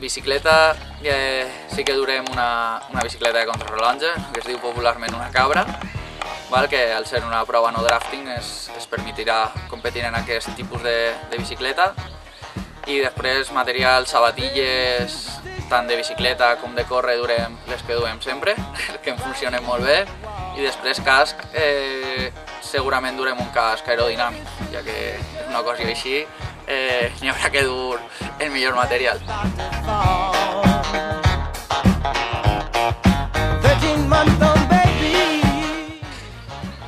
bicicleta sí que durem una bicicleta de contrarrellotge, que es diu popularment una cabra, que al ser una prova no drafting es permetirà competir en aquest tipus de bicicleta. I després material, sabatilles, tant de bicicleta com de córrer durem les que duem sempre, que en funcionen molt bé. I després casc, segurament durem un casc aerodinàmic, ja que és una cosa així, n'hi haurà que dur el millor material.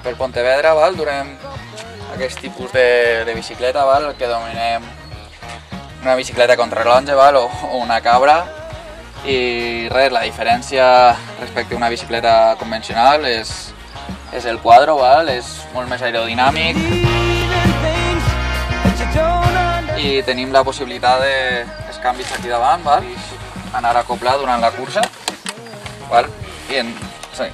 Per Pontevedra durem aquest tipus de bicicleta, el que denominem una bicicleta contrarrellotge o una cabra. I res, la diferència respecte a una bicicleta convencional és el quadro, és molt més aerodinàmic i tenim la possibilitat dels canvis aquí davant, anar a acoplar durant la cursa, i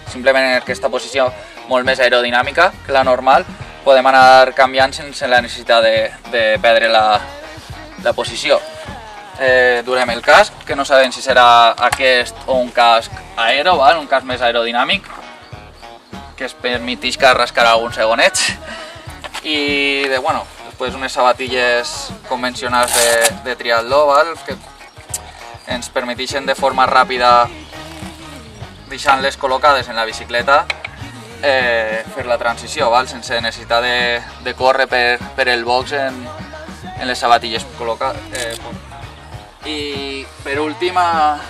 simplement en aquesta posició molt més aerodinàmica que la normal podem anar canviant sense la necessitat de perdre la posició. Durem el casc, que no sabem si serà aquest o un casc aero, un casc més aerodinàmic, que es permeteix rascar alguns segonets. I després unes sabatilles convencionals de triatló, que ens permeteixen de forma ràpida, deixant-les col·locades en la bicicleta, fer la transició, sense necessitat de córrer per el box en les sabatilles col·locades. I per últim, a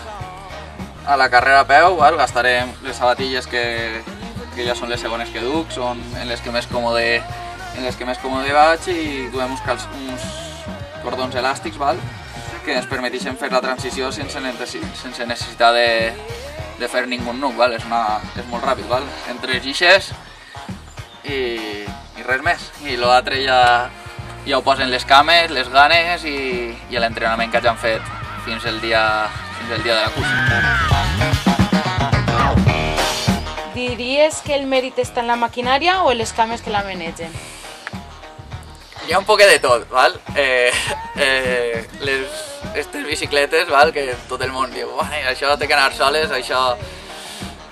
la carrera a peu, gastarem les sabatilles que ja són les segones que duc, són en les que més còmode vaig, i duem uns cordons elàstics que ens permeteixen fer la transició sense necessitat de fer ningú nuc, és molt ràpid, entre guixes i res més. I l'altre ja ho posen les cames, les ganes i l'entrenament que ja han fet fins el dia de la cursa. Diries que el mèrit està en la maquinària o en les cames que la manegen? Hi ha un poc de tot, aquestes bicicletes que tot el món diu això té que anar soles, això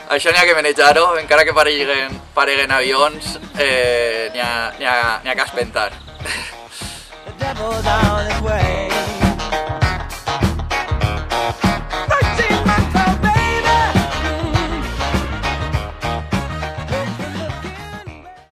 n'hi ha que manejar-ho, encara que pareguen avions, n'hi ha que espentar.